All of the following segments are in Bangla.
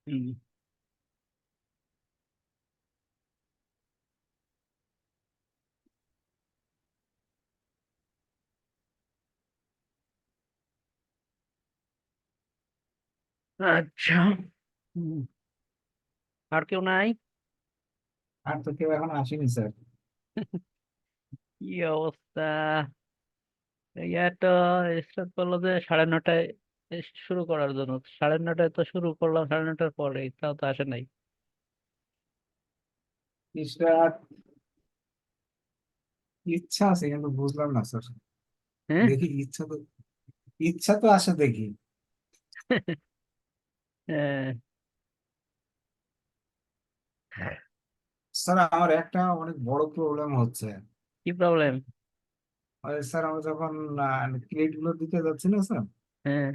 হুম, আচ্ছা। হুম, আর কেউ নাই? আর তো কেউ এখন আসেনি স্যার। কি অবস্থা? ইয়া তো স্টার্ট করলো যে 9:30টায় শুরু করার জন্য। 9:30টায় তো শুরু করলাম, 9:30টার পরে তাও তো আসে নাই। ইশরাত, ইচ্ছা আছে কিন্তু বুঝলাম না স্যার। হ্যাঁ। দেখি ইচ্ছা তো আসে দেখি। হ্যাঁ, স্যার আমার একটা অনেক বড় প্রবলেম হচ্ছে। কি প্রবলেম? স্যার আমি যখন ক্লিট গুলো দিতে যাচ্ছি না স্যার, হ্যাঁ,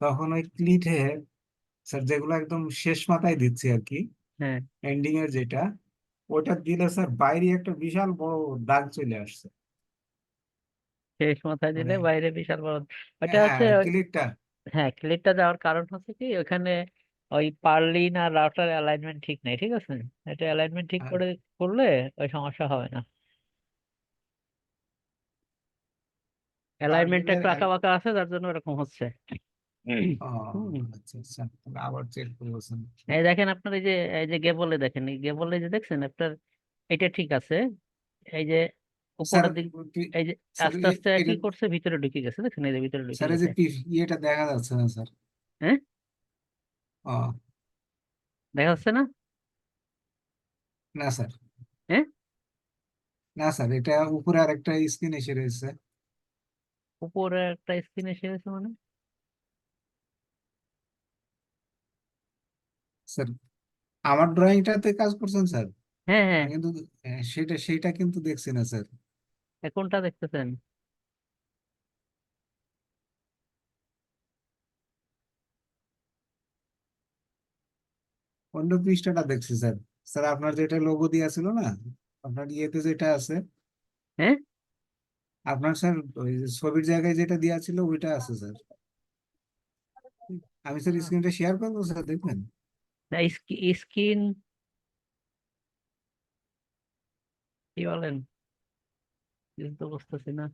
তখন ওই ক্লিটে স্যার যেগুলো একদম শেষ মাথায় দিচ্ছি আর কি, হ্যাঁ। এন্ডিং এর যেটা, ওটা দিলে স্যার বাইরে একটা বিশাল বড় দাগ চলে আসছে। শেষ মাথায় দিলে মানে বাইরে বিশাল বড়। ওইটা হ্যাঁ হচ্ছে ক্লিটটা। হ্যাঁ, ক্লিকটা যাওয়ার কারণ হচ্ছে কি ওখানে ওই পার্লিন আর রাউটার অ্যালাইনমেন্ট ঠিক নেই, ঠিক আছে? এটা অ্যালাইনমেন্ট ঠিক করে করলে ওই সমস্যা হবে না। অ্যালাইনমেন্টটা পারলিনের একটু আঁকা বাঁকা আছে, যার জন্য এরকম হচ্ছে। ও হুম। আচ্ছা আচ্ছা, তাহলে আবার চেক করবো স্যার। এই দেখেন আপনার এই যে গেবলে দেখেন, এই গেবলে যে দেখছেন আপনার, এটা ঠিক আছে। এই যে স্যার উপরের দিক, এই যে স্যার আস্তে আস্তে কি এটা করছে, ভিতরে ঢুকে গেছে, দেখছেন? এই যে ভিতরে ঢুকে স্যার এই যে গেছে। ইয়েটা দেখা যাচ্ছে না স্যার। হ্যাঁ, ও দেখা যাচ্ছে না? না স্যার, হ্যাঁ, না স্যার, এটা উপরে আরেকটা স্ক্রিন এসে রয়েছে। উপরে একটা স্ক্রিন এসে গেছে মানে? স্যার আমার ড্রয়িংটাতে কাজ করছেন স্যার, হ্যাঁ, হ্যাঁ। আমি কিন্তু সেইটা কিন্তু দেখছি না স্যার। কোনটা দেখতেছেন? অন্য পৃষ্ঠাটা দেখছি স্যার। স্যার আপনার যেটা লোগো দেওয়া ছিল না, আপনার ইয়েতে যেটা আছে, হ্যাঁ। আপনার স্যার ওই যে ছবির জায়গায় যেটা দেওয়া ছিল ওইটা আছে স্যার। আমি স্যার স্ক্রিনটা শেয়ার করবো স্যার, দেখবেন? স্কিন কি বলেন? কিছু তো বুঝতেছি না।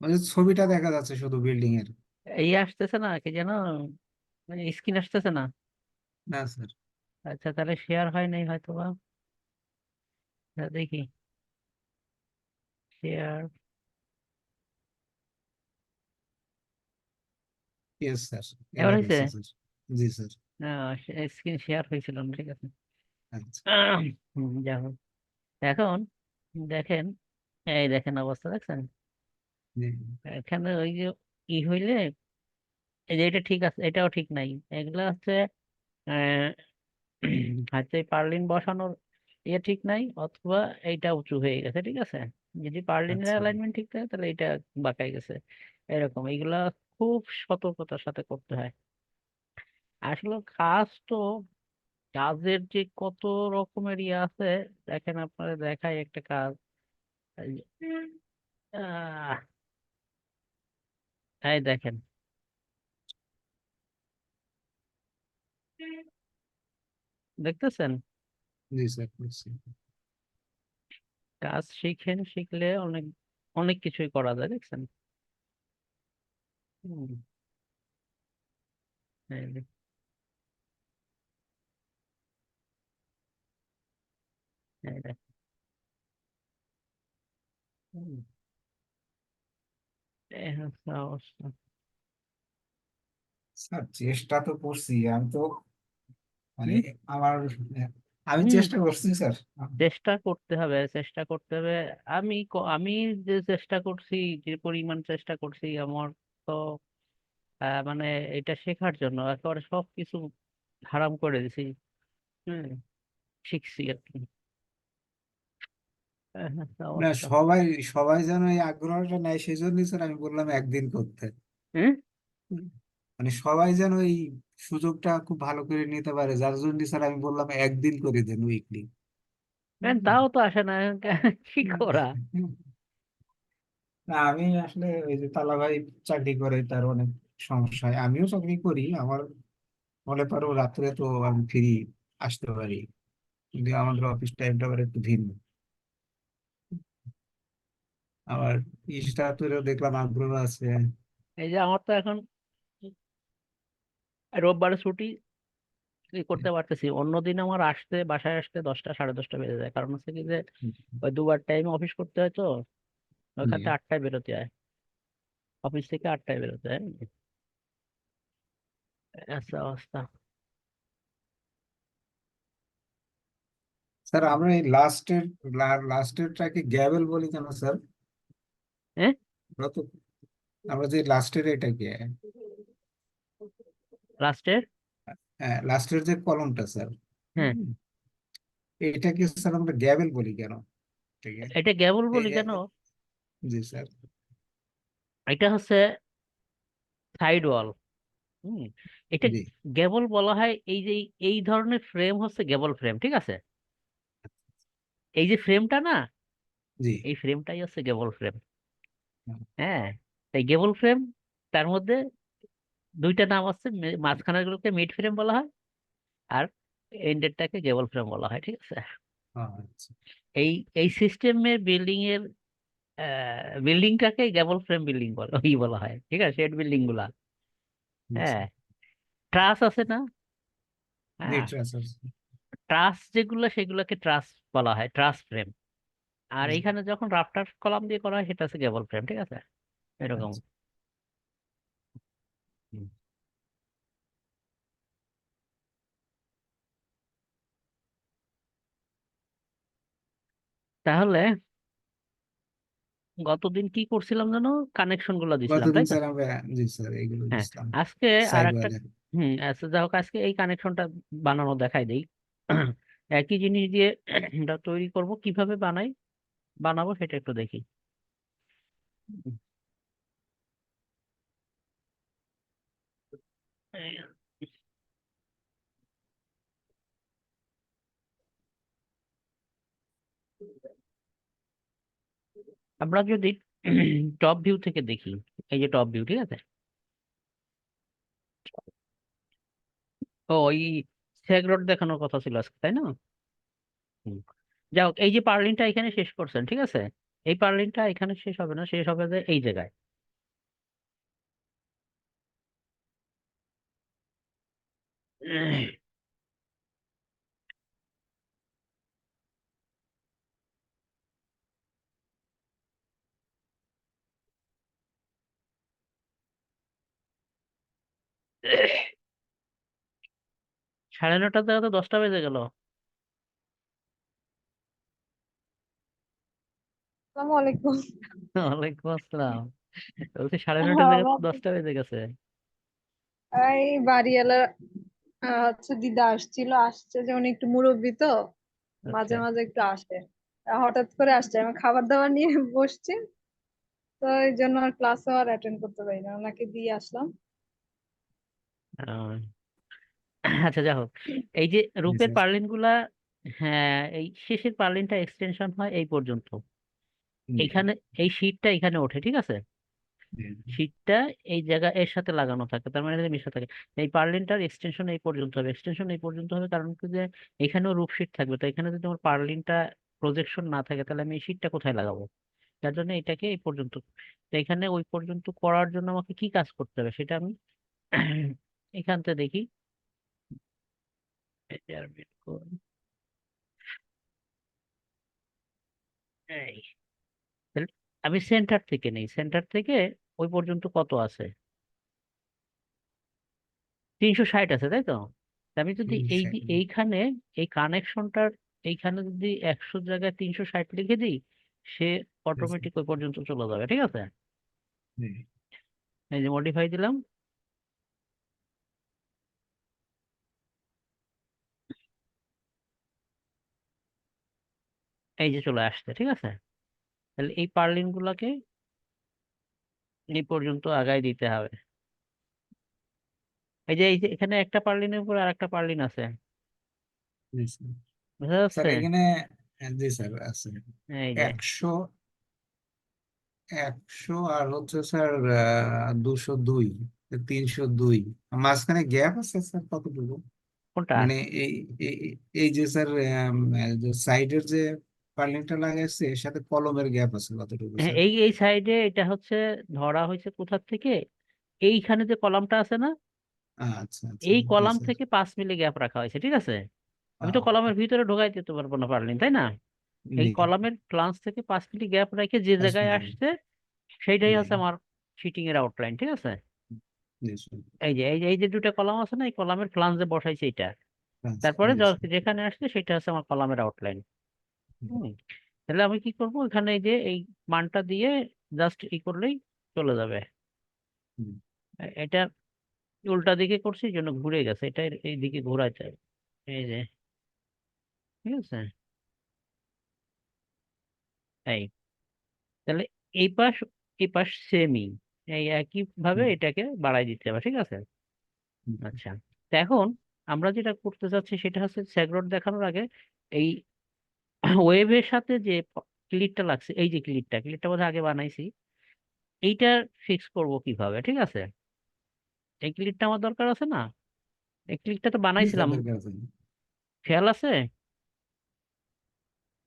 ওই যে ছবিটা দেখা যাচ্ছে শুধু বিল্ডিং এর। এই আসতেছে না কি যেন, স্কিন আসতেছে না? না স্যার। আচ্ছা, তাহলে শেয়ার হয় নাই হয়তো বা। দেখি, শেয়ার। ইয়েস স্যার, এবার এবার হয়েছে? হয়েছে স্যার। জি স্যার। স্ক্রিন শেয়ার হয়েছিল না, ঠিক আছে। আচ্ছা। যাই হোক, এখন দেখেন, এই দেখেন অবস্থা দেখছেন? জি এখানে ওই যে ই হইলে, এই যে এটা ঠিক আছে, এটাও ঠিক নাই। এগুলা হচ্ছে আহ হচ্ছে পার্লিন বসানোর ইয়ে ঠিক নাই, অথবা এইটা উঁচু হয়ে গেছে, ঠিক আছে? যদি পার্লিনের আচ্ছা অ্যালাইনমেন্ট ঠিক থাকে তাহলে এটা বাঁকাই গেছে। এরকম এইগুলা খুব সতর্কতার সাথে করতে হয়। আসলে কাজ তো, কাজের যে কত রকমের ইয়ে আছে, দেখেন আপনারা দেখাই একটা কাজ। এই যে, আহ, এই দেখেন, দেখতেছেন? জি স্যার, বুঝছি। কাজ শিখেন, শিখলে অনেক অনেক কিছুই করা যায়, দেখছেন? হুম, এই যে, এই দেখেন। হুম, এই হচ্ছে অবস্থা। স্যার চেষ্টা তো করছি আমি তো, মানে হুম, আমার, আমি হুম। চেষ্টা করছি স্যার। চেষ্টা করতে হবে, চেষ্টা করতে হবে। আমি যে চেষ্টা করছি, যে পরিমাণ চেষ্টা করছি আমার, তো মানে এটা শেখার জন্য একেবারে সবকিছু হারাম করে দিছি। হুম, শিখছি আর কি। একটা না অবস্থা। সবাই, সবাই যেন এই আগ্রহটা নেয় সেই জন্যই স্যার আমি বললাম একদিন করতে। হ্যাঁ। হুম। মানে সবাই যেন এই সুযোগটা খুব ভালো করে নিতে পারে, যার জন্য স্যার আমি বললাম একদিন করে দেন উইকলি। তাও তো আসে না। কি করা? না আমি আসলে ওই যে তালা ভাই চাকরি করে, তার অনেক সমস্যা হয়। আমিও চাকরি করি, আমার হলে পারো রাত্রে তো আমি ফ্রি আসতে পারি, কিন্তু আমাদের অফিস টাইমটা আবার একটু ভিন্ন। আবার ইস্টাতেও দেখলাম আগ্রহ আছে। এই যে আমার তো এখন রোববারে ছুটি, করতে পারতেছি। অন্যদিন আমার আসতে, বাসায় আসতে 10টা 10:30 বেজে যায়। কারণ হচ্ছে কি যে ওই দুবার টাইম অফিস করতে হয় তো, ওইখান জি থেকে 8টায় বেরোতে হয়, অফিস থেকে 8টায় বেরোতে হয়। আচ্ছা অবস্থা। স্যার, আমরা এই লাস্টেরটাকে গ্যাবেল বলি কেন স্যার? হ্যাঁ, আমরা তো আমরা যে লাস্টের এটাকে, লাস্টের, হ্যাঁ লাস্টের যে কলমটা স্যার, হ্যাঁ, হুম, এটাকে স্যার আমরা গ্যাবেল বলি কেন? ঠিক আছে। এটা কেবল এই বলি কেন? জি স্যার। এটা হচ্ছে সাইড ওয়াল। হুম, এটা জি গেবল বলা হয় এই যে এই ধরনের ফ্রেম হচ্ছে গেবল ফ্রেম, ঠিক আছে? এই যে ফ্রেমটা না, জি। এই ফ্রেমটাই হচ্ছে গেবল ফ্রেম। হ্যাঁ, এই গেবল ফ্রেম, তার মধ্যে দুইটা নাম আছে। মাঝখানের গুলোকে মিড ফ্রেম বলা হয়, আর এন্ডেরটাকে গেবল ফ্রেম বলা হয়, ঠিক আছে? আচ্ছা। এই এই সিস্টেমের বিল্ডিং এর বিল্ডিংটাকে গেবল ফ্রেম বিল্ডিং বলা হয়, ঠিক আছে? শেড বিল্ডিং গুলা, জি হ্যাঁ, স্যার। ট্রাস আছে না? জি হ্যাঁ, স্যার। ট্রাস যেগুলো সেগুলোকে ট্রাস বলা হয়, ট্রাস ফ্রেম। আর জি, এইখানে যখন রাফটার কলাম দিয়ে করা হয় সেটা হচ্ছে কেবল ফ্রেম, ঠিক আছে? এরকম। আচ্ছা। হুম। তাহলে গতদিন কি করছিলাম যেন, কানেকশন গুলো দিছিলাম, গতদিন তাই তো? স্যার আমরা, জি স্যার, এইগুলো হ্যাঁ, বুঝলাম। আজকে আর সাইড একটা, ওয়ালে। আচ্ছা যাই হোক, আজকে এই কানেকশনটা বানানো দেখাই দেই। একই জিনিস দিয়ে এটা তৈরি করব, কিভাবে বানাবো সেটা একটু দেখি। আমরা যদি টপ ভিউ থেকে দেখি, এই যে টপ ভিউ, ঠিক আছে? ও, ওই সেগ রোড দেখানোর কথা ছিল আজকে, তাই না? হুম। যাই হোক, এই যে পার্লিনটা এখানে শেষ করছেন, ঠিক আছে? এই পার্লিনটা এখানে শেষ হবে না, শেষ হবে যে এই জায়গায়। সাড়ে 9টার জায়গা তো 10টা বেজে গেল। আসসালামু আলাইকুম। ওয়ালাইকুম আসসালাম। বলছি 9:30 জায়গা তো আমার 10টা বেজে গেছে। এই বাড়িওয়ালা হচ্ছে দিদা আসছে যে উনি একটু মুরব্বি তো, মাঝে আচ্ছা। মাঝে একটু আসে। হঠাৎ করে আসছে, আমি খাবার দাবার নিয়ে বসছি, তো এই জন্য আর ক্লাসও আর অ্যাটেন্ড করতে পারি না, ওনাকে দিয়ে আসলাম। আহ, আচ্ছা যা হোক, এই যে জি রূপের স্যার। পার্লিন গুলা, হ্যাঁ, এই শেষের পার্লিনটা এক্সটেনশন হয় এই পর্যন্ত। জি এইখানে এই শীটটা এখানে ওঠে, ঠিক আছে? জি শীটটা এই জায়গা এর সাথে লাগানো থাকে, তার মানে এটা মিশা থাকে। এই পার্লিনটার এক্সটেনশন এই পর্যন্ত হবে, এক্সটেনশন এই পর্যন্ত হবে, কারণ কি যে এখানেও রূপ শীট থাকবে। তো এখানে যদি আমার পার্লিনটা প্রজেকশন না থাকে, তাহলে আমি এই শীটটা কোথায় লাগাবো? যার জন্য এটাকে এই পর্যন্ত। তো এখানে ওই পর্যন্ত করার জন্য আমাকে কি কাজ করতে হবে সেটা আমি এখান থেকে দেখি। measurement করে, এই, তাহলে আমি সেন্টার থেকে নেই, সেন্টার থেকে ওই পর্যন্ত কত আছে? 360 আছে, তাই তো? তা আমি যদি এইখানে এই কানেকশনটার এইখানে যদি 100 জায়গায় 360 লিখে দিই, সে অটোমেটিক ওই পর্যন্ত চলে যাবে, ঠিক আছে? এই যে মডিফাই দিলাম, এই যে চলে আসছে, ঠিক আছে? তাহলে এই পার্লিন গুলাকে এই পর্যন্ত আগায় দিতে হবে। এই যে এখানে একটা পার্লিনের উপর আর একটা পার্লিন আছে, জি স্যার। বুঝা স্যার যাচ্ছে? এখানে, জি স্যার আছে। এই যে 100, 100 আর হচ্ছে স্যার 202। 302। মাঝখানে গ্যাপ আছে স্যার কতটুকু? কোনটা? মানে এই এই এই যে স্যার সাইডের যে পার্লিংটা লাগাইছে এর সাথে কলমের গ্যাপ আছে কতটুকু হ্যাঁ, স্যার? এই সাইডে এটা হচ্ছে ধরা হয়েছে কোথা থেকে, এইখানে যে কলামটা আছে না, আচ্ছা আচ্ছা, এই জি কলাম স্যার। থেকে 5 মিলি গ্যাপ রাখা হয়েছে, ঠিক আছে। আমি তো কলামের ভিতরে ঢোকাই দিতে পারবো না, পারলিন, তাই না? এই জি, কলামের ফ্লাঞ্জ থেকে 5 মিলি গ্যাপ রেখে যে জায়গায় আসলে আসছে সেইটাই জি হচ্ছে আমার ফিটিং এর আউটলাইন, ঠিক আছে। জি স্যার। এই যে দুটো কলাম আছে না, এই কলামের ফ্লাঞ্জে বসাইছে এটা, আচ্ছা, তারপরে জি স্যার। যেখানে আসছে সেটা হচ্ছে আমার কলামের আউটলাইন। হুম। তাহলে আমি কি করব, এখানে এই যে এই মানটা দিয়ে জাস্ট ই করলেই চলে যাবে। হুম, এটা উল্টা দিকে করছি এই জন্য ঘুরে গেছে, এটা এই দিকে ঘোরাতে হবে। এই যে, ঠিক আছে। এই, তাহলে এই পাশ এই পাশ সেমই, এই একই ভাবে হুম, এটাকে বাড়াই দিতে হবে, ঠিক আছে। হুম, আচ্ছা, তো এখন আমরা যেটা করতে চাচ্ছি সেটা হচ্ছে স্যাগরড দেখানোর আগে এই ওয়েভের সাথে যে ক্লিপটা লাগছে, এই যে ক্লিপটা বোধহয় আগে বানাইছি, এইটা ফিক্স করব কিভাবে, ঠিক আছে। এই ক্লিপটা আমার দরকার আছে না, এই ক্লিপটা তো জি স্যার বানাইছিলাম, দরকার আছে। খেয়াল আছে।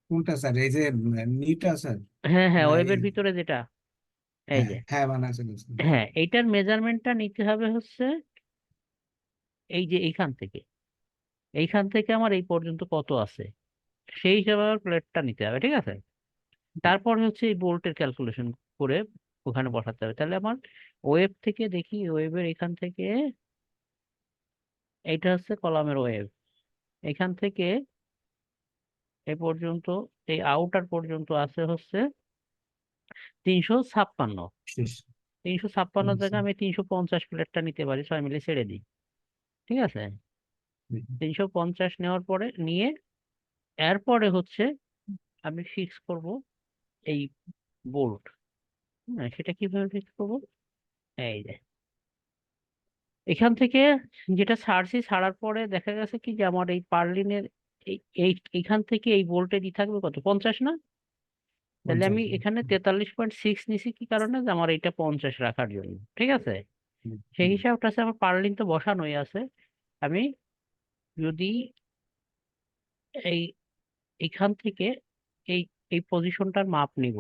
কোনটা স্যার, এই যে নিটা স্যার? হ্যাঁ হ্যাঁ, না ওয়েভের এই, ভিতরে যেটা, এই হ্যাঁ যে, হ্যাঁ বানাচ্ছেন স্যার। হ্যাঁ, এইটার মেজারমেন্টটা নিতে হবে হচ্ছে এই যে এইখান থেকে আমার এই পর্যন্ত কত আছে, সেই হিসাবে আমার প্লেটটা নিতে হবে, ঠিক আছে। তারপর হচ্ছে এই বোল্টের ক্যালকুলেশন করে ওখানে বসাতে হবে। তাহলে আমার ওয়েভ থেকে দেখি, ওয়েভের এখান থেকে, এইটা হচ্ছে কলামের ওয়েভ, এখান থেকে এ পর্যন্ত, এই আউটার পর্যন্ত আছে হচ্ছে 356। শেষ। 356 জি স্যার। জায়গায় আমি 350 প্লেটটা নিতে পারি, 6 মিলি ছেড়ে দিই, ঠিক আছে। জি, 350 নেওয়ার পরে নিয়ে এরপরে হচ্ছে আমি ফিক্স করব এই বোল্ট। হ্যাঁ, সেটা কিভাবে ফিক্স করবো, এই যে এখান থেকে যেটা ছাড়ছি, ছাড়ার পরে দেখা গেছে কি যে আমার এই পার্লিনের এই এই এইখান থেকে এই ভোল্টেজই থাকবে কত, 50 না। তাহলে আমি 50। এখানে 43.6 নিছি, কি কারণে, যে আমার এটা 50 রাখার জন্য, ঠিক আছে। হুম, সেই হুম, হিসাবটা আছে, আমার পার্লিন তো বসানোই আছে। আমি যদি এই এখান থেকে এই এই পজিশনটার মাপ নিব,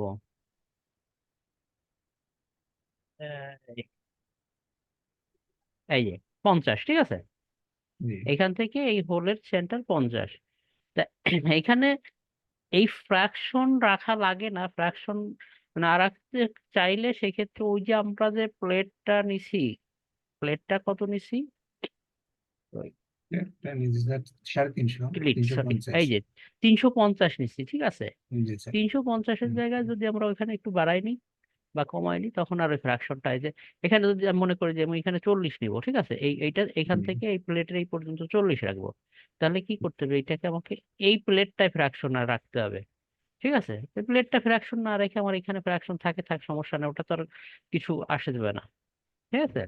এই এই যে 50, ঠিক আছে। জি এখান থেকে এই হোলের সেন্টার 50। তা এখানে এই ফ্র্যাকশন রাখা লাগে না, ফ্র্যাকশন না রাখতে চাইলে সেক্ষেত্রে ওই যে আমরা যে প্লেটটা নিছি, প্লেটটা কত নিছি, ওই একটা নিজে স্যার 350, ক্লিক, সরি, 350। এই যে 350 নিছি, ঠিক আছে। জি স্যার। 350-এর হুম, জায়গায় যদি আমরা ওইখানে একটু বাড়াই নিই বা কমাই নিই, তখন আর ওই ফ্র্যাকশনটা, এই যে এখানে যদি আমি মনে করি যে আমি এখানে 40 নিব, ঠিক আছে, এইটা এখান হুম, থেকে এই প্লেটের এই পর্যন্ত 40 রাখবো, তাহলে কি করতে হবে, এইটাকে আমাকে এই প্লেটটায় ফ্র্যাকশন আর রাখতে হবে, ঠিক আছে। প্লেটটা ফ্র্যাকশন না রেখে আমার এখানে ফ্র্যাকশন থাকে, থাক, সমস্যা নেই, ওটা তো আর কিছু আসে যাবে না, ঠিক আছে।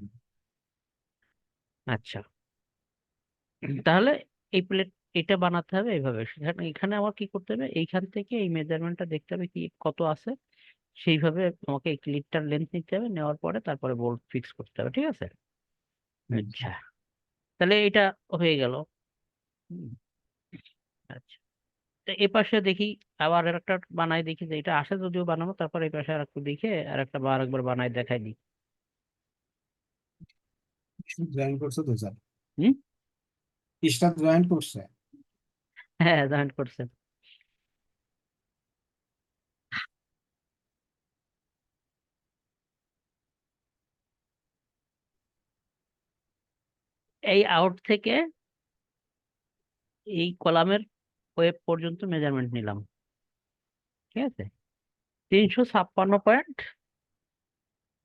আচ্ছা, তাহলে এই প্লেট, এটা বানাতে হবে এইভাবে। সেখানে এখানে আমার কি করতে হবে, এইখান থেকে এই মেজারমেন্টটা দেখতে হবে কি কত আছে, সেইভাবে আমাকে এই ক্লিপটার লেন্থ নিতে হবে, নেওয়ার পরে তারপরে বোল্ট ফিক্স করতে হবে, ঠিক আছে। হুম, আচ্ছা, তাহলে এটা হয়ে গেল। হুম, আচ্ছা, তো এ পাশে দেখি আবার আর একটা বানাই, দেখি যে এটা আসে যদিও বানানো, তারপর এই পাশে আর একটু দেখে আর একটা বার একবার বানাই দেখাই দিই। জয়েন করছে তো স্যার? হুম। স্টাফ জয়েন করছে। হ্যাঁ, জয়েন্ট করছে। এই আউট থেকে এই কলামের ওয়েব পর্যন্ত মেজারমেন্ট নিলাম, ঠিক আছে। 356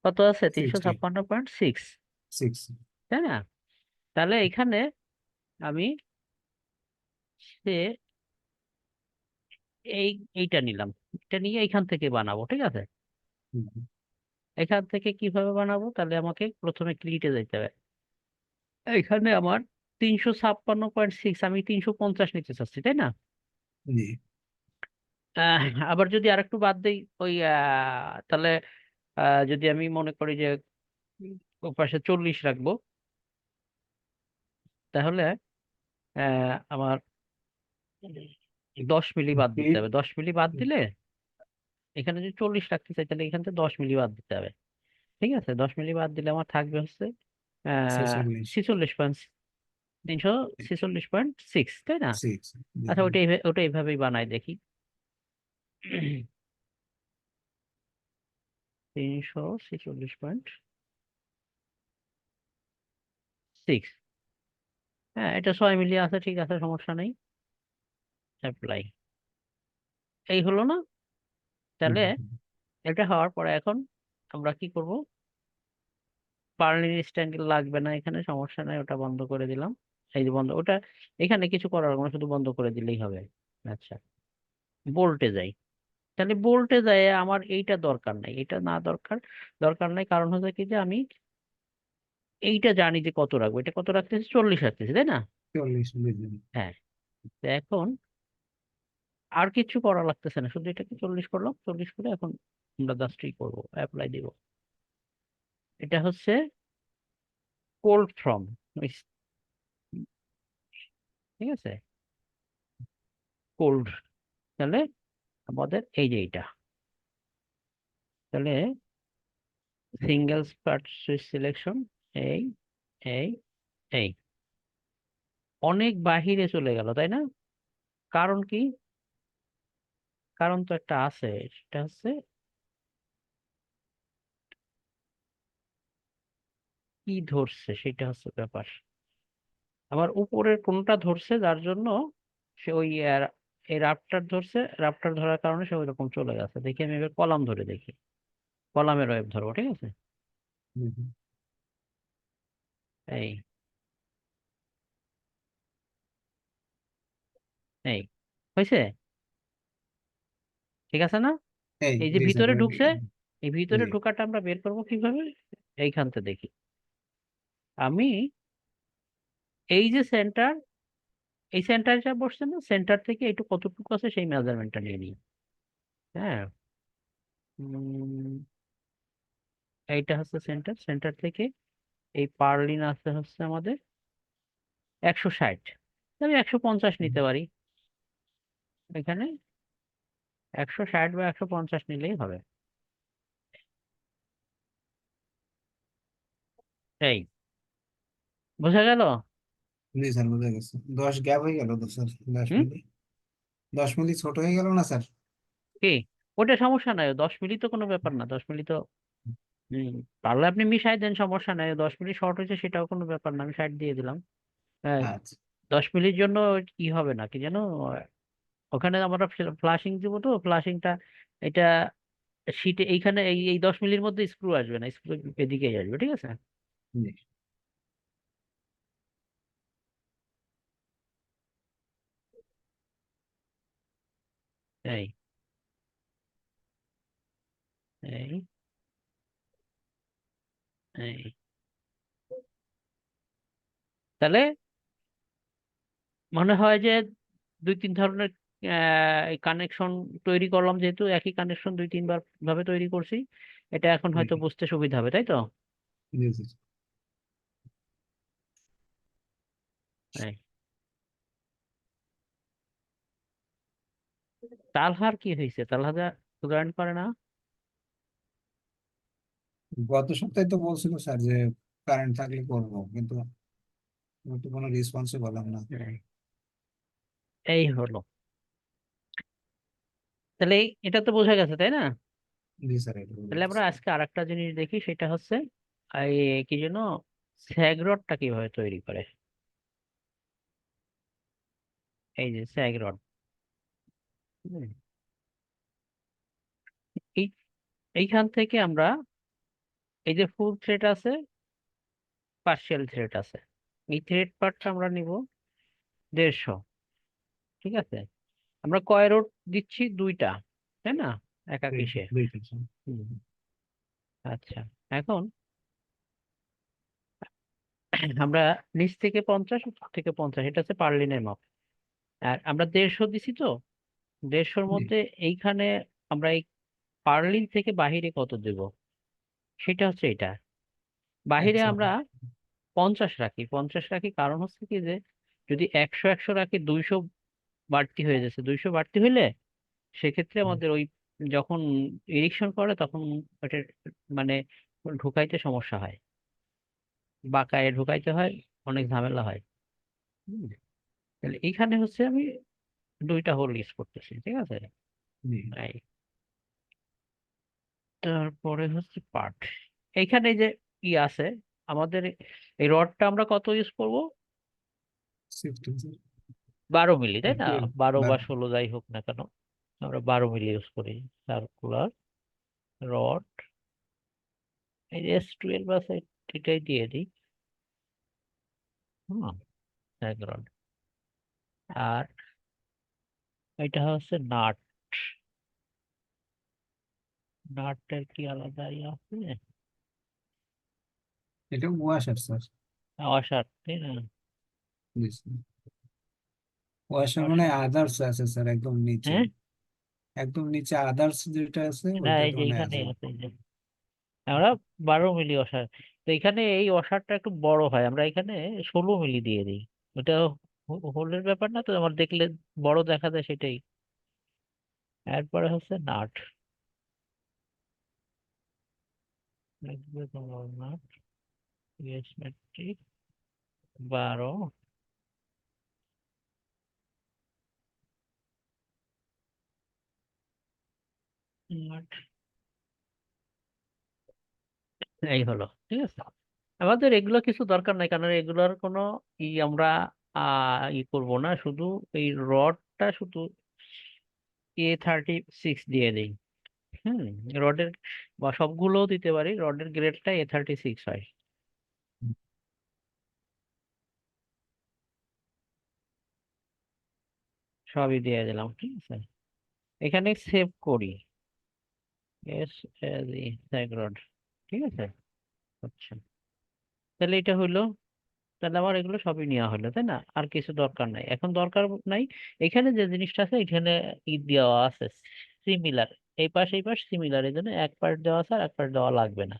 কত আছে, তিনশো 60, ছাপ্পান্ন পয়েন্ট সিক্স 6। তাই না। তাহলে এখানে আমি সে এই এইটা নিলাম, এটা নিয়ে এইখান থেকে বানাবো, ঠিক আছে। এখান থেকে কিভাবে বানাবো, তাহলে আমাকে প্রথমে ক্লিটে যেতে হবে। এখানে আমার 356.6, আমি 350 নিতে চাচ্ছি, তাই না। জি আহ, আবার যদি আরেকটু বাদ দেই ওই তাহলে যদি আমি মনে করি যে ও পাশে 40 রাখবো, তাহলে আমার 10 মিলি বাদ দিতে স্পিড হবে। 10 মিলি বাদ দিলে, এখানে যদি 40 রাখতে চাই তাহলে এখান থেকে 10 মিলি বাদ দিতে হবে। ঠিক আছে, 10 মিলি বাদ দিলে আমার থাকবে হচ্ছে 46 46.346.6, তাই না? 6। আচ্ছা, ওটা এইভাবেই বানাই দেখি। 346.6, হ্যাঁ এটা 6 মিলি আছে, ঠিক আছে, সমস্যা নেই। অ্যাপ্লাই, এই হলো না? তাহলে এটা হওয়ার পরে এখন আমরা কি করব? পার্লিন স্ট্যান্ডার্ড লাগবে না এখানে, সমস্যা নাই, ওটা বন্ধ করে দিলাম। এই যে বন্ধ, ওটা এখানে কিছু করার কোনো, শুধু বন্ধ করে দিলেই হবে। আচ্ছা, বোল্টে যাই। তাহলে বোল্টে যায় আমার এইটা দরকার নাই, এটা না দরকার, দরকার নাই, কারণ হচ্ছে কি যে আমি এইটা জানি যে কত রাখবো, এটা কত রাখতেছি, 40 রাখতেছি, তাই না? 40 হ্যাঁ, তো এখন আর কিছু করা লাগতেছে না, শুধু এটাকে 40 করলাম, 40 করে এখন আমরা জাস্টই করবো, অ্যাপ্লাই দিব। এটা হচ্ছে কোল্ড ফ্রম, ঠিক আছে, কোল্ড। তাহলে আমাদের এই যে এইটা, তাহলে সিঙ্গেল পার্ট সুইচ সিলেকশন, এই এই এই অনেক বাহিরে চলে গেল, তাই না? কারণ কি? কারণ তো একটা আছে, সেটা হচ্ছে কি ধরছে, সেটা হচ্ছে ব্যাপার। আমার উপরের কোনটা ধরছে, যার জন্য সে ওই এই রাফটার ধরছে, রাফটার ধরার কারণে সে ওই রকম চলে গেছে। দেখি আমি এবার কলাম ধরে দেখি, কলামের ওয়েব ধরবো, ঠিক আছে। এই এই হয়েছে, ঠিক আছে না? এই এই যে জি স্যার। ভিতরে ঢুকছে, এই ভিতরে জি ঢোকাটা আমরা বের করবো কিভাবে? এইখান থেকে দেখি আমি, এই যে সেন্টার, এই সেন্টার যা বসছে না, সেন্টার থেকে একটু কতটুকু আছে সেই মেজারমেন্টটা নিয়ে নিই। হ্যাঁ, উম, এইটা হচ্ছে সেন্টার, সেন্টার থেকে এই পার্লিন আছে হচ্ছে আমাদের 160, আমি 150 নিতে পারি এখানে, 160 বা 150 নিলেই হবে। এই বোঝা গেল? জি স্যার, বুঝা গেছে। 10 গ্যাপ হয়ে গেল তো স্যার, 10 হুম, মিলি। 10 মিলি ছোট হয়ে গেল না স্যার? কি? ওটা সমস্যা নাই, 10 মিলি তো কোনো ব্যাপার না, 10 মিলি তো পারলে আপনি মিশাই দেন, সমস্যা নাই। 10 মিলি শর্ট হয়েছে সেটাও কোনো ব্যাপার না, আমি 60 দিয়ে দিলাম। হ্যাঁ, আচ্ছা। 10 মিলির জন্য কি হবে না কি যেন, ওখানে আমরা ফ্লাশিং দিব, তো ফ্লাশিংটা এটা শীটে এইখানে এই এই 10 মিলির মধ্যে স্ক্রু আসবে না, স্ক্রু এদিকেই আসবে, ঠিক আছে। জি এই এই এই তাহলে মনে হয় যে 2-3 ধরনের কানেকশন তৈরি করলাম, যেহেতু একই কানেকশন 2-3 বার ভাবে তৈরি করছি, এটা এখন জি হয়তো বুঝতে সুবিধা হবে, তাই তো? জি জি। এই তালহার কি হয়েছে? তালহা জয়েন করে না? গত সপ্তাহে তো বলছিল স্যার যে কারেন্ট থাকলে করবো, কিন্তু আমি তো কোনো রেসপন্সই পেলাম না। এই হলো, তাহলে এটা তো বোঝা গেছে, তাই না? জি স্যার, এটা বলে তাহলে আমরা দিচ্ছি। আজকে আরেকটা জিনিস দেখি, সেটা হচ্ছে এই কি যেন, স্যাগ রডটা কিভাবে তৈরি করে। এই যে স্যাগ রড, এই এইখান থেকে আমরা, এই যে ফুল থ্রেড আছে, পার্শিয়াল থ্রেড আছে, এই থ্রেড পার্টটা আমরা নিব 150, ঠিক আছে। আমরা কয় রড দিচ্ছি? 2টা, তাই না? একা কিসে? দুইটা স্যার। হুম, আচ্ছা, এখন আমরা নিচ থেকে 50, উপর থেকে 50, এটা হচ্ছে পার্লিনের মাপ। আর আমরা 150 দিছি, তো 150-র জি মধ্যে এইখানে আমরা এই পার্লিন থেকে বাহিরে কত দেব, সেটা হচ্ছে এটা। বাহিরে আচ্ছা। আমরা 50 রাখি, কারণ হচ্ছে কি যে যদি 100 রাখি 200 বাড়তি হয়ে যাচ্ছে, 200 বাড়তি হইলে সেক্ষেত্রে আমাদের ওই যখন ইরিকশন করে তখন ওটা মানে ঢুকাইতে সমস্যা হয়, বাঁকায় ঢুকাইতে হয়, অনেক ঝামেলা হয়। হুম। তাহলে এইখানে হচ্ছে আমি 2টা হোল ইউজ করতেছি, ঠিক আছে। জি। এই তারপরে হচ্ছে পার্ট, এইখানে যে কি আছে আমাদের, এই রডটা আমরা কত ইউজ করব? 16 স্যার। 12 মিলি, তাই না? 12 12 বা 12। 16 যাই হোক না কেন, আমরা 12 মিলি ইউজ করি। সার্কুলার রড, এই S12 আছে, এটাই দিয়ে দিই। হুম, এক রড। আর এটা হচ্ছে নাট, নাটের কি আলাদা ইয়ে আছে? এটা ওয়াশার স্যার। ওয়াশার, তাই না? জি স্যার। ওয়াশার মানে ওয়াশার, আদার্স আছে স্যার, একদম নিচে। হ্যাঁ, একদম নিচে আদার্স যেটা আছে না এই ওইটাতে যে মানে এখানেই আছে। আছে, এই যে আমরা 12 মিলি ওয়াশার, তো এখানে এই ওয়াশারটা একটু বড় হয়, আমরা এখানে 16 মিলি দিয়ে দিই। ওটা হোলের ব্যাপার না তো, আমার দেখলে বড় দেখা যায় সেটাই। এরপরে হচ্ছে নাট, লিখবে তোমার নাট, ইউএস মেট্রিক 12 নাট। এই হলো, ঠিক আছে। আমাদের এগুলো কিছু দরকার নাই, কারণ এগুলোর কোনো আমরা করবো না, শুধু এই রডটা শুধু A36 দিয়ে দিই। হুম, রডের বা সবগুলোও দিতে পারি, রডের গ্রেডটা A36 হয়। সবই দিয়ে দিলাম, ঠিক আছে। এখানে সেভ করি, এস এজ ই রড, ঠিক আছে। আচ্ছা, তাহলে এটা হইলো, তাহলে আমার এগুলো সবই নেওয়া হলো, তাই না? আর কিছু দরকার নাই, এখন দরকার নাই। এখানে যে জিনিসটা আছে এখানে দেওয়া আছে সিমিলার, এই পাশ সিমিলার, এই জন্য এক পার্ট দেওয়া আছে আর এক পার্ট দেওয়া লাগবে না,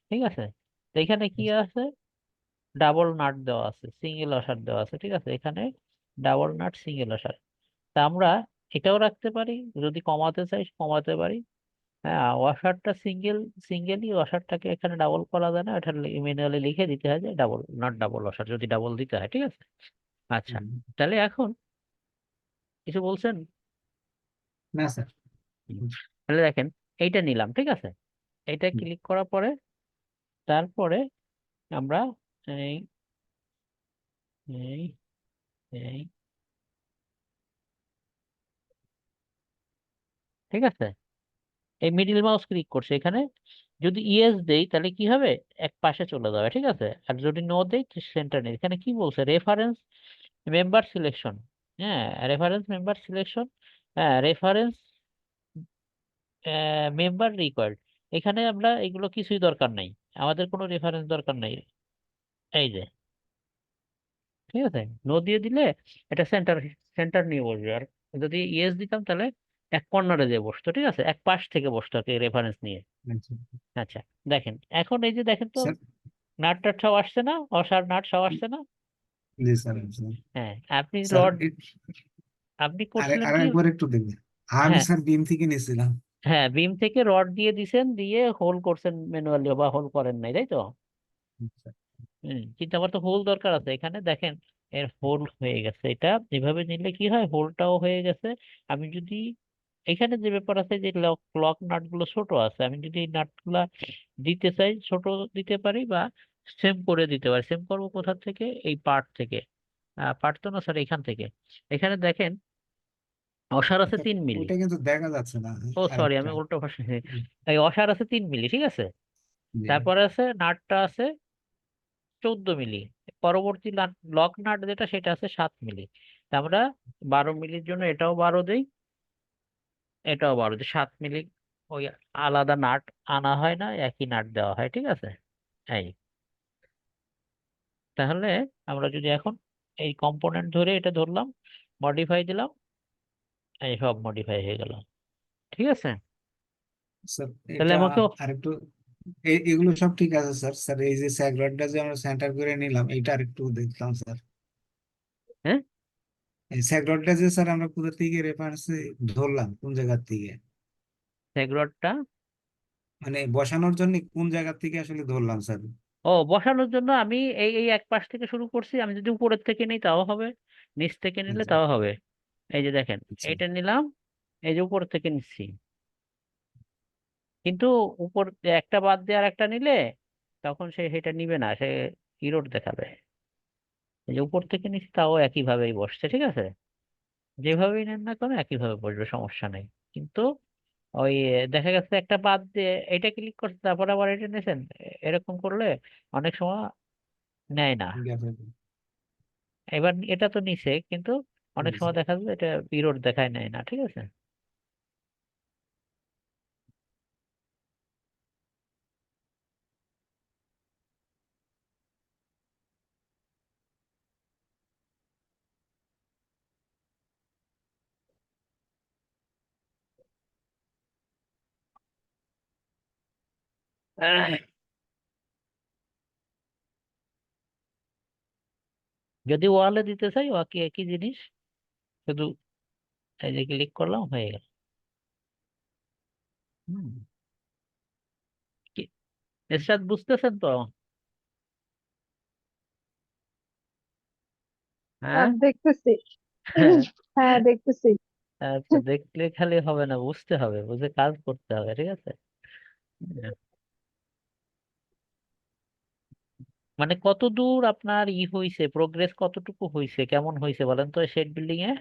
ঠিক আছে। তো এখানে কি আছে, ডাবল নাট দেওয়া আছে, সিঙ্গেল ওয়াশার দেওয়া আছে, ঠিক আছে। এখানে ডাবল নাট সিঙ্গেল ওয়াশার, তা আমরা এটাও রাখতে পারি, যদি কমাতে চাই কমাতে পারি। হ্যাঁ, ওয়াশারটা সিঙ্গেলই, ওয়াশারটাকে এখানে ডাবল করা যায় না, এটা ম্যানুয়ালি লিখে দিতে হয় যে ডাবল, নট ডাবল ওয়াশার, যদি ডাবল দিতে হয়, ঠিক আছে। আচ্ছা, হুম। তাহলে এখন কিছু বলছেন? না স্যার। হুম। তাহলে দেখেন, এইটা নিলাম, ঠিক আছে। এইটা হুম। ক্লিক করার পরে তারপরে আমরা এই এই এই ঠিক আছে, এই মিডিল মাউস ক্লিক করছে এখানে, যদি ইয়েস দেই তাহলে কি হবে, এক পাশে চলে যাবে, ঠিক আছে। আর যদি নো দেই সেন্টার নেই। এখানে কি বলছে, রেফারেন্স মেম্বার সিলেকশন, হ্যাঁ, রেফারেন্স মেম্বার সিলেকশন, হ্যাঁ, রেফারেন্স মেম্বার রিকোয়ার্ড। এখানে আমরা এগুলো কিছুই দরকার নাই, আমাদের কোনো রেফারেন্স দরকার নাই, এই যে, ঠিক আছে। নো দিয়ে দিলে এটা সেন্টার সেন্টার নিয়ে বসবে, আর যদি ইয়েস দিতাম তাহলে এক কর্নারে যে বসতো, ঠিক আছে, এক পাশ থেকে বসতো আর কি, রেফারেন্স নিয়ে। আচ্ছা আচ্ছা, দেখেন এখন এই যে দেখেন তো, স্যার। নাট টাট সব আসছে না, অসার নাট সব আসছে না। জি স্যার। স্যার হ্যাঁ, আপনি স্যার রড, আপনি করছিলেন আর কি, একবার একটু দেখবেন। আমি হ্যাঁ স্যার বিম থেকে নিয়েছিলাম। হ্যাঁ, বিম থেকে রড দিয়ে দিছেন, দিয়ে হোল করছেন ম্যানুয়ালি, বা হোল করেন নাই, তাই তো। আচ্ছা। কিন্তু আমার তো হোল দরকার আছে, এখানে দেখেন এর হোল হয়ে গেছে, এটা এভাবে নিলে কি হয়, হোলটাও হয়ে গেছে। আমি যদি এখানে যে ব্যাপার আছে যে লক লক নাট গুলো ছোট আছে, আমি যদি এই নাট গুলা দিতে চাই ছোট দিতে পারি, বা সেম করে দিতে পারি। সেম করবো কোথা থেকে, এই পার্ট থেকে, পার্ট তো না স্যার, এখান থেকে। এখানে দেখেন অসার আছে ওটা 3 মিলি। ওটা কিন্তু দেখা যাচ্ছে না। ও সরি, আরেকটা। আমি উল্টো পাশে, এই অসার আছে 3 মিলি, ঠিক আছে। জি। তারপরে আছে নাটটা আছে 14 মিলি। পরবর্তী লক নাট যেটা সেটা আছে 7 মিলি। তা আমরা 12 মিলির জন্য এটাও 12 দেই, এটাও 12 দিই, 7 মিলি। ওই আলাদা নাট আনা হয় না, একই নাট দেওয়া হয়, ঠিক আছে। এই, তাহলে আমরা যদি এখন এই কম্পোনেন্ট ধরে এটা ধরলাম, মডিফাই দিলাম, এই সব মডিফাই হয়ে গেল, ঠিক আছে। স্যার তাহলে এটা আমাকে আরেকটু এগুলো সব ঠিক আছে স্যার। স্যার এই যে স্যাকরডটা যে আমরা সেন্টার করে নিলাম এটা আর একটু দেখলাম স্যার। হ্যাঁ, এই স্যাকরডটা যে স্যার আমরা কোথা থেকে রেফারেন্স ধরলাম, কোন জায়গা থেকে, সেগ্রডটা। মানে বসানোর জন্য কোন জায়গা থেকে আসলে ধরলাম স্যার? ও, বসানোর জন্য আমি এই এই এক পাশ থেকে শুরু করছি। আমি যদি উপরের থেকে নিই তাও হবে, নিচ থেকে নিলে আচ্ছা তাও হবে। এই যে দেখেন, আচ্ছা। এইটা নিলাম, এই যে উপর থেকে নিচ্ছি। কিন্তু উপর একটা বাদ দিয়ে আর একটা নিলে তখন সে সেটা নিবে না, সে ইরোড দেখাবে। এই যে উপর থেকে নিচ্ছি তাও একই ভাবেই বসছে, ঠিক আছে। যেভাবেই নেন না কেন একইভাবে বসবে, সমস্যা নেই। কিন্তু ওই দেখা গেছে একটা বাদ দিয়ে এটা ক্লিক করছে, তারপর আবার এটা নিয়েছেন, এরকম করলে অনেক সময় নেয় না। ঠিক আছে। এবার এটা তো নিছে, কিন্তু অনেক জি সময় স্যার। দেখা যায় এটা পিরিয়ড দেখায়, নেয় না, ঠিক আছে। আহ, যদি ওয়ালে দিতে চাই ওয়াকি একই জিনিস, শুধু এই যে ক্লিক করলাম, হয়ে গেল। হুম। কি এরশাদ, বুঝতেছেন তো? হ্যাঁ। দেখতেছি। হ্যাঁ। হ্যাঁ, দেখতেছি। আচ্ছা, দেখলে খালি হবে না, বুঝতে হবে, বুঝে কাজ করতে হবে, ঠিক আছে। হুম। মানে কত দূর আপনার হইছে, প্রোগ্রেস কতটুকু হইছে, কেমন হইছে বলেন তো শেড বিল্ডিং এ?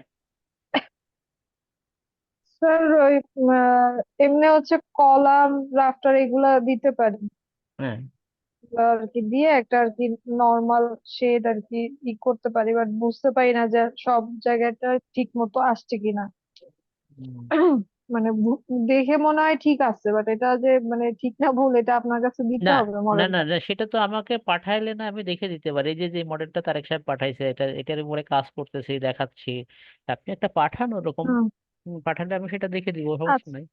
স্যার ওই আহ, এমনি হচ্ছে কলাম রাফটার এগুলা দিতে পারি। হ্যাঁ। এগুলা আর কি দিয়ে একটা আর কি নর্মাল শেড আর কি করতে পারি, বাট বুঝতে পারি না যে সব জায়গাটা ঠিক মতো আসছে কিনা। হুম। মানে দেখে মনে হয় ঠিক আছে, বাট এটা যে মানে ঠিক না ভুল এটা আপনার কাছে দিতে না, হবে না, না, মডেলটা। না, সেটা তো আমাকে পাঠাইলে না আমি দেখে দিতে পারি। এই যে যে মডেলটা তারেক সাহেব পাঠাইছে, এটা এটার উপরে কাজ করতেছি, দেখাচ্ছি। আপনি একটা পাঠান ওরকম, হুম। পাঠালে আমি সেটা দেখে দিব, সমস্যা আচ্ছা। নাই।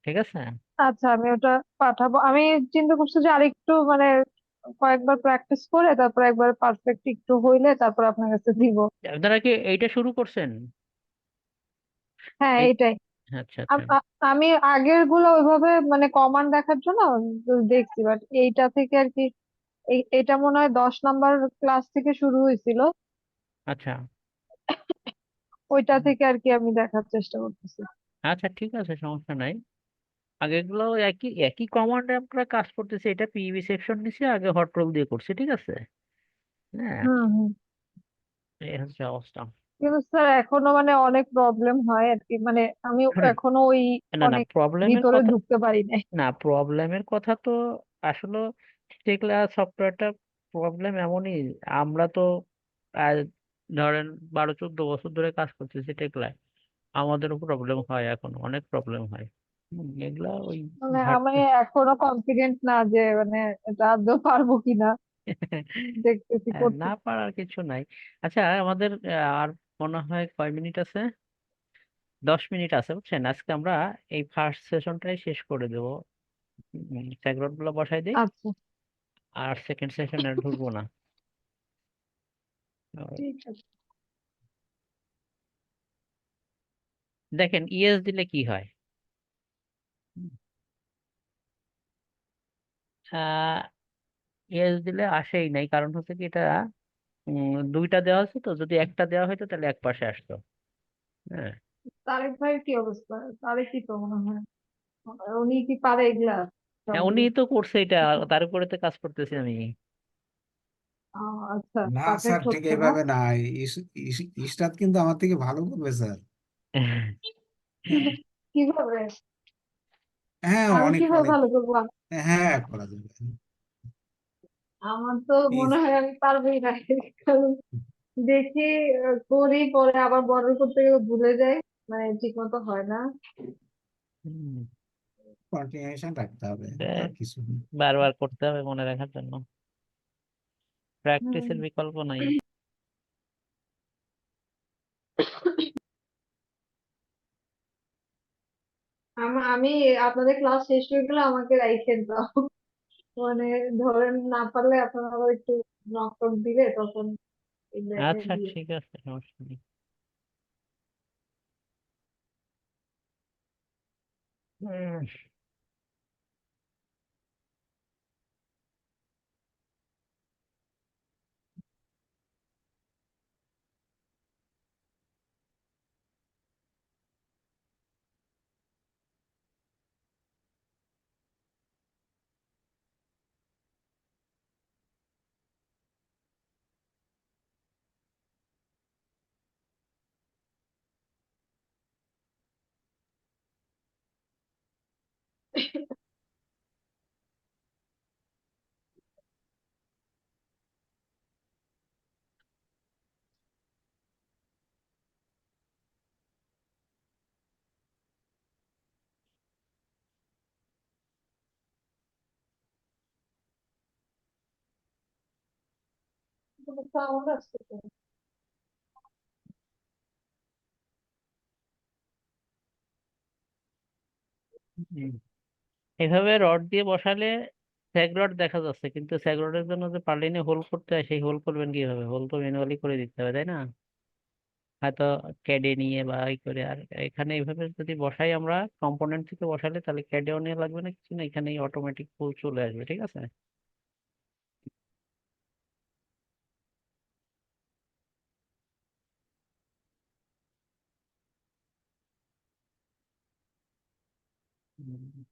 ঠিক আছে। আচ্ছা, আমি ওটা পাঠাবো। আমি চিন্তা করছি যে আরেকটু মানে কয়েকবার প্র্যাকটিস করে তারপর একবার পারফেক্ট একটু হইলে তারপর আপনার কাছে দিব। আপনারা কি এইটা শুরু করছেন? হ্যাঁ, এই, এটাই। আচ্ছা, আচ্ছা। আমি আগের গুলো ওইভাবে মানে কমান্ড দেখার জন্য দেখছি, বাট এইটা থেকে আর কি এটা মনে হয় 10 নাম্বার ক্লাস থেকে শুরু হয়েছিল। আচ্ছা। ওইটা হুম। থেকে আর কি আমি দেখার চেষ্টা করতেছি। আচ্ছা, ঠিক আছে, সমস্যা নাই। আগেগুলো একই একই কমান্ডে আমরা কাজ করতেছি। এটা পিভি সেকশন নিছি, আগে হট রোল দিয়ে করছি, ঠিক আছে। হ্যাঁ, হুম, হুম। এই হচ্ছে অবস্থা। কিন্তু স্যার এখনো মানে অনেক প্রবলেম হয় আর কি, মানে আমি শোনেন, এখনো ওই না, না, অনেক প্রবলেমের ভিতরে কথা, ঢুকতে পারি নাই। না, প্রবলেমের কথা তো আসলে টেকলা সফটওয়্যারটা প্রবলেম এমনই। আমরা তো আজ ধরেন 12-14 বছর ধরে কাজ করতেছি টেকলায়, আমাদেরও প্রবলেম হয়, এখন অনেক প্রবলেম হয়। এগুলা ওই মানে আমি ঘাটতি। এখনো কনফিডেন্ট না যে মানে এটা আদৌ পারবো কিনা, দেখতেছি না করতে। পারার কিছু নাই। আচ্ছা, আমাদের আর মনে হয় কয় মিনিট আছে? 10 মিনিট আছে, বুঝছেন। আজকে আমরা এই ফার্স্ট সেশনটাই শেষ করে দেবো, স্যাকরড গুলো বসাই দিই, আচ্ছা, আর সেকেন্ড সেশনে ঢুকবো না। ঠিক আছে। দেখেন, ইএস দিলে কি হয়। আহ ইএস দিলে আসেই নাই, কারণ হচ্ছে কি এটা দুইটা দেওয়া হচ্ছে, তো যদি একটা দেওয়া হয়তো তাহলে এক পাশে আসতো। হ্যাঁ। তারেক ভাইয়ের কি অবস্থা? তারেক কি তো মনে হয় উনি কি পারে এগুলা হ্যাঁ, সবই? উনি তো করছে এটা, তার উপরে তো কাজ করতেছি আমি। আচ্ছা, না স্যার, পারফেক্ট ঠিক হচ্ছে না। এইভাবে না। ইস্টাদ কিন্তু আমার থেকে ভালো করবে স্যার। কিভাবে? হ্যাঁ আমি অনেক কিভাবে অনেক। ভালো করবো? হ্যাঁ করা যাবে। আমার তো এই মনে হয় আমি পারবোই না। কারণ দেখি করি, পরে আবার বর্ডার করতে গেলে ভুলে যাই, মানে ঠিক মতো হয় না। হুম, কন্টিনিউশন রাখতে হবে, দেখ, আর কিছু না। বারবার করতে হবে মনে রাখার জন্য, হুম। প্র্যাকটিসের বিকল্প নাই। আমি আপনাদের ক্লাস শেষ হয়ে গেলে আমাকে রাইখেন দাও। মানে ধরেন না পারলে আপনারা আবার একটু নক টক দিলে তখন এই ব্যাগে আচ্ছা দিয়ে। ঠিক আছে, সমস্যা নেই। উম, কোনো সাউন্ড আসছে তো? হুম। এভাবে রড দিয়ে বসালে স্যাগ রড দেখা যাচ্ছে, কিন্তু স্যাগ রডের জন্য যে পার্লিনে হোল করতে হয়, সেই হোল করবেন কিভাবে? হোল তো ম্যানুয়ালি করে দিতে হবে, তাই না? হয়তো ক্যাডে নিয়ে বা ই করে। আর এখানে এইভাবে যদি বসাই আমরা কম্পোনেন্ট থেকে বসালে, তাহলে ক্যাডেও নিয়ে লাগবে না, কিছু না, এখানেই অটোমেটিক হোল চলে আসবে, ঠিক আছে? হুম।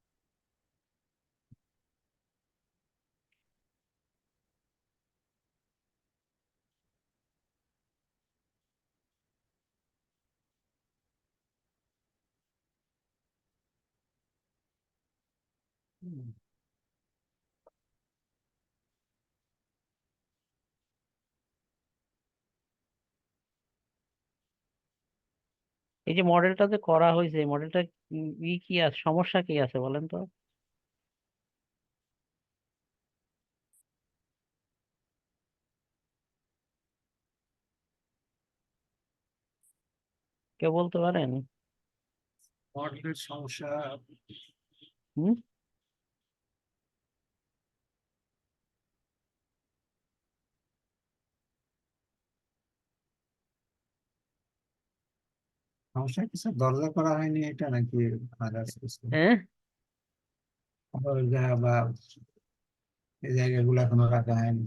হুম। এই যে মডেলটা যে করা হয়েছে, এই মডেলটা ই কি আছে, সমস্যা কি আছে বলেন তো? কেউ বলতে পারেন? মডেলের সমস্যা? হুম। সমস্যা কিছু দরজা করা হয়নি এটা নাকি আদার্স কিছু? হ্যাঁ, দরজা বা এই জায়গাগুলো এখনো রাখা হয়নি।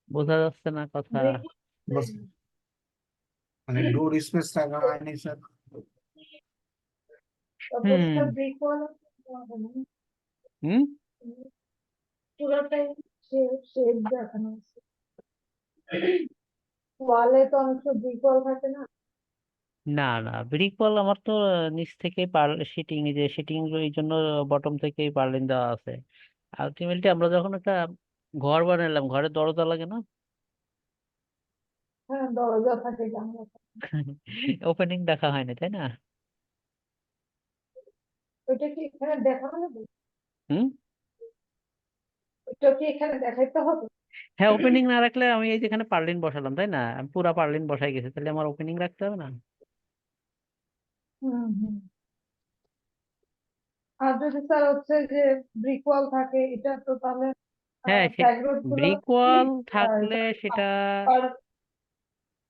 বোঝা যাচ্ছে না কথা। ব্রেক বস, মানে ডোর স্পেস রাখা হয়নি স্যার। তারপর হুম। স্যার ব্রেক ওয়ালা হুম। পুরোটাই শেড দেখানো আছে। ওয়ালে তো অনেক সময় ব্রেক ওয়াল থাকে না। না না, ব্রিক ওয়াল আমার তো নিচ থেকে শিটিং, যে শিটিং এই জন্য বটম থেকেই পার্লিন দেওয়া আছে। আলটিমেটলি আমরা যখন একটা ঘর বানালাম, ঘরে দরজা লাগে না? হ্যাঁ, দরজা থাকে, জানলা থাকে। ওপেনিং দেখা হয়নি, তাই না? ওইটা কি এখানে দেখানো হবে? হুম। ওইটা কি এখানে দেখাইতে হবে? হ্যাঁ, ওপেনিং না রাখলে, আমি এই যেখানে পার্লিন বসালাম, তাই না, আমি পুরা পার্লিন বসাই গেছি, তাহলে আমার ওপেনিং রাখতে হবে না? হুম হুম। আর যদি স্যার হচ্ছে যে ব্রিক ওয়াল থাকে, এটা তো তাহলে হ্যাঁ, সে প্লাইউড গুলো ব্রিক কি ওয়াল থাকলে সেটা, আর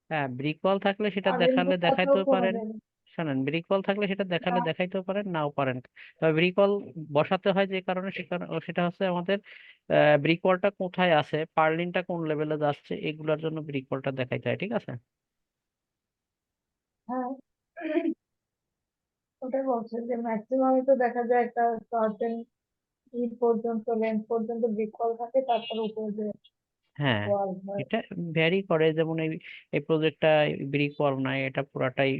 হ্যাঁ ব্রিক ওয়াল থাকলে সেটা পারেন দেখালে গুলাতেও দেখাইতেও করা পারেন। যাবে। শোনেন, ব্রিক ওয়াল থাকলে সেটা দেখালে আর দেখাইতেও পারেন, নাও পারেন। তবে ব্রিক ওয়াল বসাতে হয় যে কারণে, সে সেটা হচ্ছে আমাদের ব্রিক ওয়ালটা কোথায় আছে, পার্লিনটা কোন লেভেলে যাচ্ছে, এগুলোর জন্য ব্রিক ওয়ালটা দেখাইতে হয়, ঠিক আছে? হ্যাঁ, ওটাই বলছে যে ম্যাক্সিমামই তো দেখা যায় একটা সার্টেন ই পর্যন্ত, লেন্থ পর্যন্ত ব্রিক ওয়াল থাকে, তারপর উপরে যে হ্যাঁ, ওয়াল হয়। এটা ভ্যারি করে। যেমন এই এই প্রজেক্টটা ব্রিক ওয়াল নাই, এটা পুরাটাই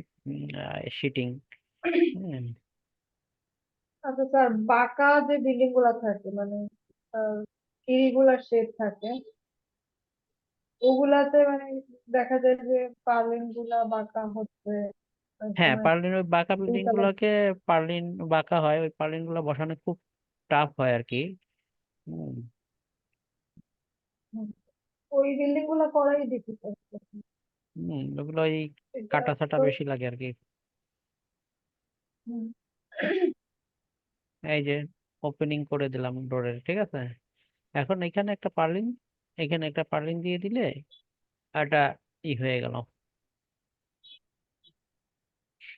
শিটিং। হ্যাঁ। আচ্ছা স্যার, বাঁকা যে বিল্ডিং গুলা থাকে, মানে ইরিগুলার শেপ থাকে, ওগুলাতে মানে দেখা যায় যে পার্লিন গুলা বাঁকা হচ্ছে অনেক হ্যাঁ, সময়, পার্লিন ওই বাঁকা বিল্ডিং উল্টা পাল্টা। গুলোকে, পার্লিন বাঁকা হয়, ওই পার্লিন গুলো বসানো খুব টাফ হয় আর কি। হুম। হুম। ওই বিল্ডিং গুলা করাই ডিফিকাল্ট। ওগুলো ওই এটা কাটা ছাটা তো বেশি লাগে আর কি। হুম। এই যে ওপেনিং করে দিলাম ডোরের, ঠিক আছে? এখন এখানে একটা পার্লিন, এখানে একটা পার্লিন দিয়ে দিলে একটা হয়ে গেল।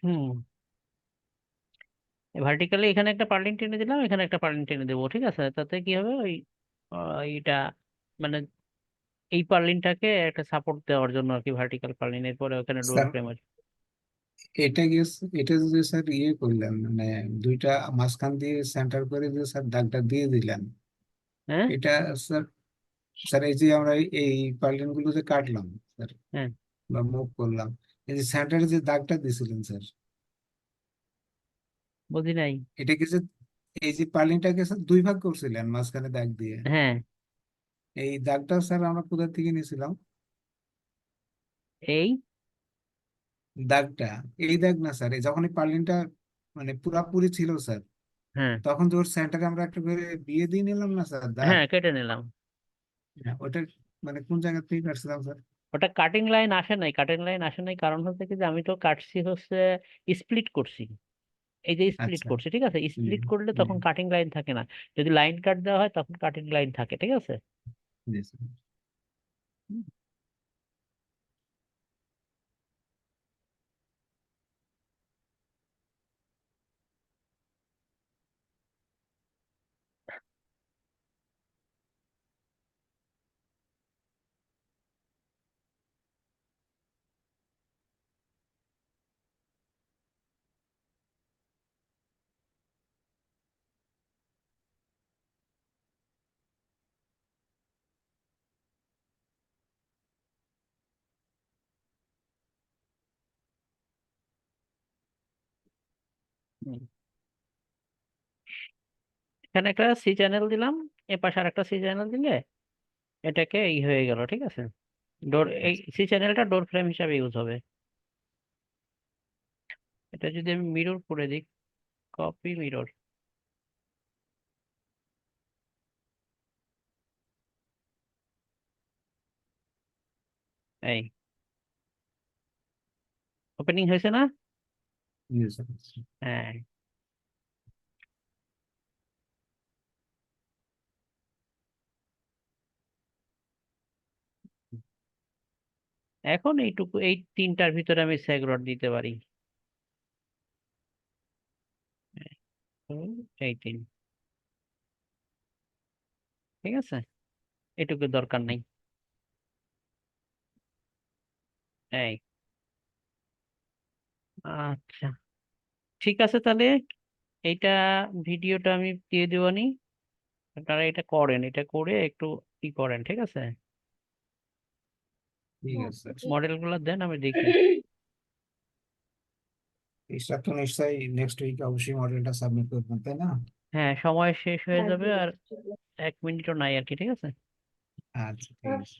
হুম, ভার্টিক্যালি এখানে একটা পার্লিন টেনে দিলাম, এখানে একটা পার্লিন টেনে দেবো, ঠিক আছে? তাতে কি হবে, ওই এইটা মানে এই পার্লিনটাকে একটা সাপোর্ট দেওয়ার জন্য আর কি, ভার্টিক্যাল পার্লিনের পরে ওখানে ডোর স্যার ফ্রেম আছে। এটা যদি স্যার ইয়ে করলেন মানে দুইটা মাঝখান দিয়ে সেন্টার করে দিয়ে স্যার দাগটা দিয়ে দিলেন, হ্যাঁ, এটা স্যার, স্যার এই যে আমরা এই পার্লিন গুলো যে কাটলাম স্যার হ্যাঁ, বা মুভ করলাম, এই যে সেন্টারে যে দাগটা দিছিলেন স্যার, বুঝি নাই। এটা কি যে এই যে পার্লিনটাকে স্যার দুই ভাগ করছিলেন মাঝখানে দাগ দিয়ে, হ্যাঁ, এই দাগটা স্যার আমরা কোথা থেকে নিয়েছিলাম? এই দাগটা, এই দাগ না স্যার, এই যখন এই পার্লিনটা মানে পুরাপুরি ছিল স্যার, হ্যাঁ, তখন তো ওর সেন্টারে আমরা একটা করে দিয়ে দিয়ে নিলাম না স্যার দাগ? হ্যাঁ, কেটে নিলাম। হ্যাঁ, ওটা মানে কোন জায়গা থেকে কাটছিলাম স্যার? ওটা কাটিং লাইন আসে নাই, কাটিং লাইন আসে নাই কারণ হচ্ছে কি যে আমি তো কাটছি হচ্ছে স্প্লিট করছি, এই যে স্প্লিট আচ্ছা। করছি, ঠিক আছে? হুম, স্প্লিট করলে হুম, তখন কাটিং লাইন থাকে না, যদি লাইন কাট দেওয়া হয় তখন কাটিং লাইন থাকে, ঠিক আছে? জি স্যার। হুম, হুম। এখানে একটা সি চ্যানেল দিলাম, এ পাশে আর একটা সি চ্যানেল দিলে এটাকে হয়ে গেল, ঠিক আছে? ডোর, এই সি চ্যানেলটা ডোর ফ্রেম হিসাবে ইউজ হবে। এটা যদি আমি মিরর করে দিই, কপি মিরর, এই ওপেনিং হয়েছে না? জি স্যার। হ্যাঁ, এখন এইটুকু, এই তিনটার ভিতরে আমি স্যাগ রড দিতে পারি। হুম, এই তিন, ঠিক আছে, এটুকু দরকার নেই। এই, আচ্ছা, ঠিক আছে তাহলে এইটা, ভিডিওটা আমি দিয়ে দেবানি, আপনারা এটা করেন, এটা করে একটু করেন, ঠিক আছে? ঠিক আছে স্যার। মডেল গুলো দেন আমি দেখি। এই স্যার তো নিশ্চয়ই নেক্সট উইক অবশ্যই মডেলটা সাবমিট করবেন তাই না? হ্যাঁ, সময় শেষ হয়ে যাবে আর 1 মিনিটও নাই আর কি, ঠিক আছে? আচ্ছা ঠিক আছে।